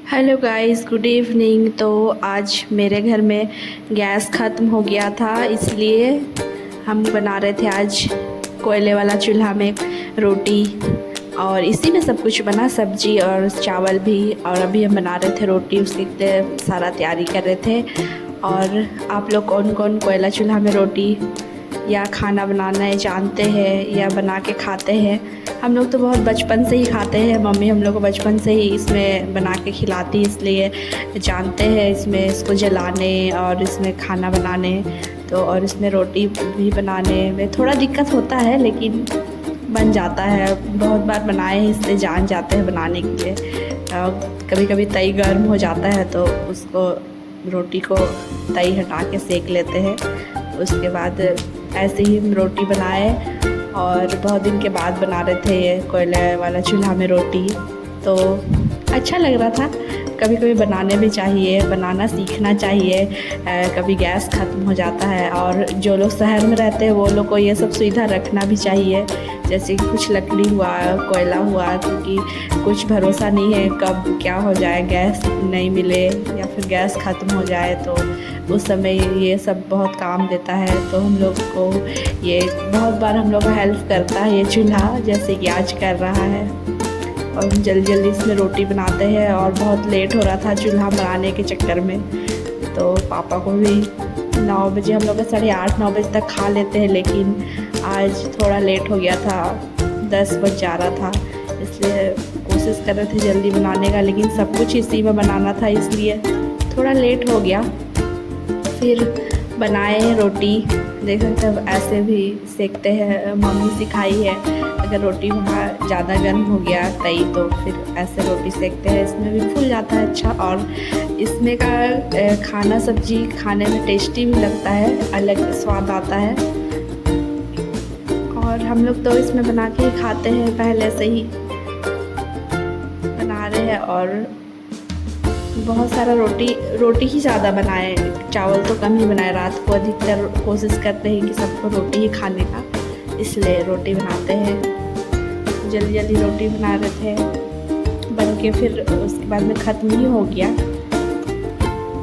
Hello guys, good evening. तो आज मेरे घर में गैस ख़त्म हो गया था, इसलिए हम बना रहे थे आज कोयले वाला चूल्हा में रोटी। और इसी में सब कुछ बना, सब्जी और चावल भी। और अभी हम बना रहे थे रोटी, उसकी सारा तैयारी कर रहे थे। और आप लोग कौन कौन कोयला चूल्हा में रोटी या खाना बनाना जानते हैं या बना के खाते हैं? हम लोग तो बहुत बचपन से ही खाते हैं, मम्मी हम लोग को बचपन से ही इसमें बना के खिलाती, इसलिए जानते हैं इसमें इसको जलाने और इसमें खाना बनाने। तो और इसमें रोटी भी बनाने में थोड़ा दिक्कत होता है, लेकिन बन जाता है। बहुत बार बनाए हैं, इसलिए जान जाते हैं बनाने के लिए। कभी कभी तई गर्म हो जाता है तो उसको रोटी को तई हटा के सेक लेते हैं। उसके बाद ऐसे ही हम रोटी बनाए और बहुत दिन के बाद बना रहे थे ये कोयले वाला चूल्हा में रोटी। तो अच्छा लग रहा था। कभी कभी बनाने भी चाहिए, बनाना सीखना चाहिए। कभी गैस ख़त्म हो जाता है और जो लोग शहर में रहते हैं वो लोग को ये सब सुविधा रखना भी चाहिए। जैसे कि कुछ लकड़ी हुआ, कोयला हुआ, क्योंकि कुछ भरोसा नहीं है कब क्या हो जाए, गैस नहीं मिले या फिर गैस ख़त्म हो जाए। तो उस समय ये सब बहुत काम देता है। तो हम लोग को ये बहुत बार हम लोग को हेल्प करता है ये चूल्हा, जैसे कि आज कर रहा है। और हम जल्दी जल्दी इसमें रोटी बनाते हैं और बहुत लेट हो रहा था चूल्हा बनाने के चक्कर में। तो पापा को भी 9 बजे, हम लोग 8:30-9 बजे तक खा लेते हैं, लेकिन आज थोड़ा लेट हो गया था, 10 बज जा रहा था। इसलिए कोशिश कर रहे थे जल्दी बनाने का, लेकिन सब कुछ इसी में बनाना था, इसलिए थोड़ा लेट हो गया। फिर बनाए रोटी। देखो तब ऐसे भी सेकते हैं, मम्मी सिखाई है। अगर रोटी वहाँ ज़्यादा गर्म हो गया तई तो फिर ऐसे रोटी सेकते हैं, इसमें भी फूल जाता है अच्छा। और इसमें का खाना सब्जी खाने में टेस्टी भी लगता है, अलग स्वाद आता है। और हम लोग तो इसमें बना के ही खाते हैं, पहले से ही बना रहे हैं। और बहुत सारा रोटी ही ज़्यादा बनाए, चावल तो कम ही बनाए। रात को अधिकतर कोशिश करते हैं कि सबको रोटी ही खाने का, इसलिए रोटी बनाते हैं। जल्दी जल्दी रोटी बना रहे थे, बन के फिर उसके बाद में ख़त्म ही हो गया।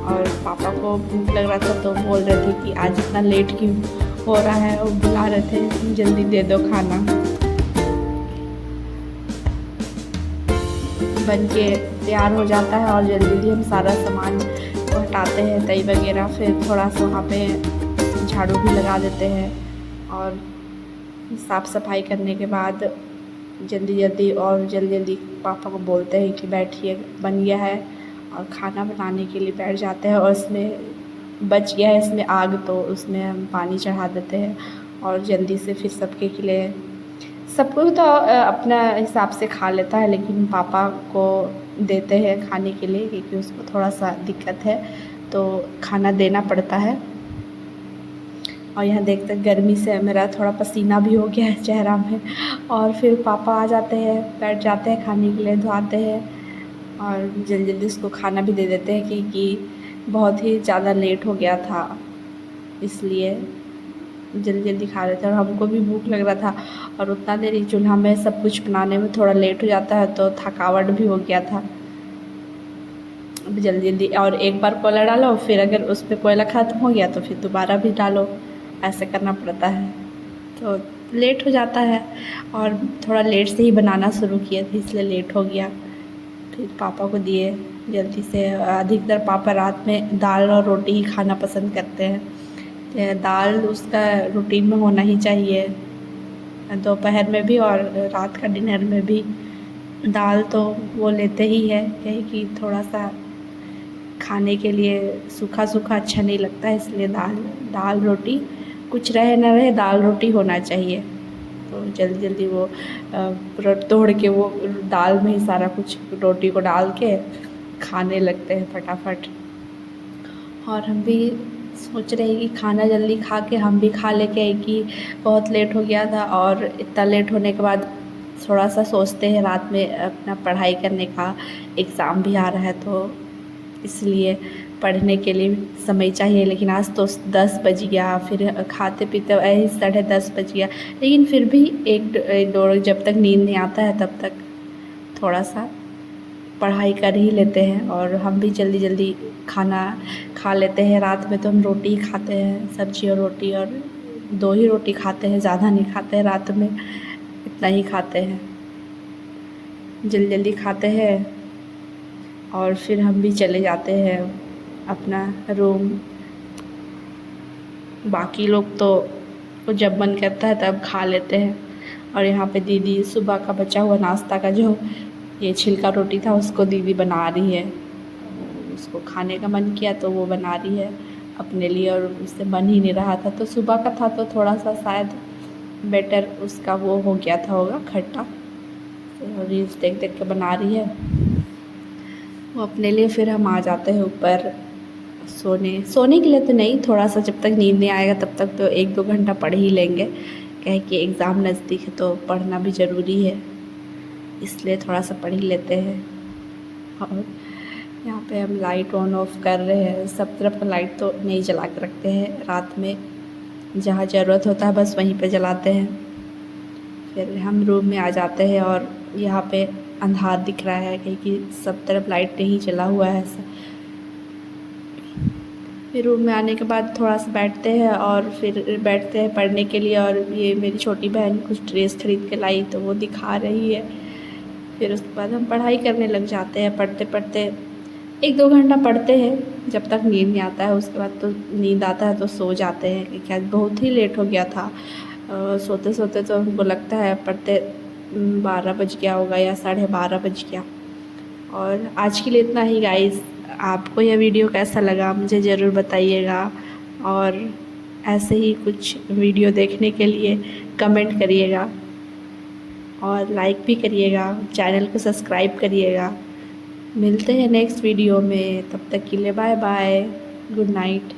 और पापा को भूख लग रहा था तो बोल रहे थे कि आज इतना लेट क्यों हो रहा है, और बुला रहे थे जल्दी दे दो खाना। बन के तैयार हो जाता है और जल्दी जल्दी हम सारा सामान को हटाते हैं, तई वगैरह। फिर थोड़ा सा वहाँ पे झाड़ू भी लगा देते हैं और साफ़ सफाई करने के बाद जल्दी जल्दी पापा को बोलते हैं कि बैठिए, बन गया है। और खाना बनाने के लिए बैठ जाते हैं। और इसमें बच गया है इसमें आग, तो उसमें हम पानी चढ़ा देते हैं और जल्दी से फिर सबके के लिए, सबको तो अपना हिसाब से खा लेता है, लेकिन पापा को देते हैं खाने के लिए, क्योंकि उसको थोड़ा सा दिक्कत है तो खाना देना पड़ता है। और यहाँ देखते गर्मी से मेरा थोड़ा पसीना भी हो गया है चेहरा में। और फिर पापा आ जाते हैं, बैठ जाते हैं खाने के लिए, धुआते हैं और जल्दी जल्दी उसको खाना भी दे देते हैं, क्योंकि बहुत ही ज़्यादा लेट हो गया था, इसलिए जल्दी जल्दी खा रहे थे। और हमको भी भूख लग रहा था, और उतना देर चूल्हा में सब कुछ बनाने में थोड़ा लेट हो जाता है, तो थकावट भी हो गया था। अब जल्दी जल्दी और एक बार कोयला डालो, फिर अगर उस पर कोयला ख़त्म हो गया तो फिर दोबारा भी डालो, ऐसे करना पड़ता है। तो लेट हो जाता है, और थोड़ा लेट से ही बनाना शुरू किए थे, इसलिए लेट हो गया। फिर पापा को दिए जल्दी से। अधिकतर पापा रात में दाल और रोटी ही खाना पसंद करते हैं। दाल उसका रूटीन में होना ही चाहिए, दोपहर में भी और रात का डिनर में भी। दाल तो वो लेते ही है, यही कि थोड़ा सा खाने के लिए सूखा सूखा अच्छा नहीं लगता है, इसलिए दाल रोटी, कुछ रहे न रहे दाल रोटी होना चाहिए। तो जल्दी जल्दी वो तोड़ के वो दाल में ही सारा कुछ रोटी को डाल के खाने लगते हैं फटाफट। और हम भी सोच रहे हैं कि खाना जल्दी खा के हम भी खा लेके, कि बहुत लेट हो गया था। और इतना लेट होने के बाद थोड़ा सा सोचते हैं रात में अपना पढ़ाई करने का, एग्ज़ाम भी आ रहा है, तो इसलिए पढ़ने के लिए समय चाहिए। लेकिन आज तो 10 बज गया, फिर खाते पीते 10:30 बज गया, लेकिन फिर भी एक दो जब तक नींद नहीं आता है तब तक थोड़ा सा पढ़ाई कर ही लेते हैं और हम भी जल्दी जल्दी खाना खा लेते हैं। रात में तो हम रोटी ही खाते हैं, सब्ज़ी और रोटी, और 2 ही रोटी खाते हैं, ज़्यादा नहीं खाते हैं रात में, इतना ही खाते हैं। जल्दी जल्दी खाते हैं और फिर हम भी चले जाते हैं अपना रूम। बाकी लोग तो जब मन करता है तब खा लेते हैं। और यहाँ पे दीदी सुबह का बचा हुआ नाश्ता का जो ये छिलका रोटी था उसको दीदी बना रही है। उसको खाने का मन किया तो वो बना रही है अपने लिए, और उससे बन ही नहीं रहा था तो सुबह का था तो थोड़ा सा शायद बेटर उसका वो हो गया था होगा खट्टा, तो रील्स देख देख के बना रही है वो अपने लिए। फिर हम आ जाते हैं ऊपर सोने के लिए तो नहीं, थोड़ा सा जब तक नींद नहीं आएगा तब तक तो 1-2 घंटा पढ़ ही लेंगे, कहे कि एग्ज़ाम नज़दीक है तो पढ़ना भी ज़रूरी है, इसलिए थोड़ा सा पढ़ ही लेते हैं। और यहाँ पे हम लाइट ऑन ऑफ कर रहे हैं, सब तरफ का लाइट तो नहीं जला के रखते हैं, रात में जहाँ ज़रूरत होता है बस वहीं पे जलाते हैं। फिर हम रूम में आ जाते हैं और यहाँ पे अंधार दिख रहा है क्योंकि सब तरफ लाइट नहीं जला हुआ है ऐसा। फिर रूम में आने के बाद थोड़ा सा बैठते हैं और फिर बैठते हैं पढ़ने के लिए। और ये मेरी छोटी बहन कुछ ड्रेस खरीद के लाई तो वो दिखा रही है। फिर उसके बाद हम पढ़ाई करने लग जाते हैं। पढ़ते पढ़ते 1-2 घंटा पढ़ते हैं जब तक नींद नहीं आता है, उसके बाद तो नींद आता है तो सो जाते हैं क्योंकि आज बहुत ही लेट हो गया था। सोते सोते तो हमको लगता है पढ़ते 12 बज गया होगा या 12:30 बज गया। और आज के लिए इतना ही गाइस। आपको यह वीडियो कैसा लगा मुझे ज़रूर बताइएगा, और ऐसे ही कुछ वीडियो देखने के लिए कमेंट करिएगा और लाइक भी करिएगा, चैनल को सब्सक्राइब करिएगा। मिलते हैं नेक्स्ट वीडियो में, तब तक के लिए बाय बाय, गुड नाइट।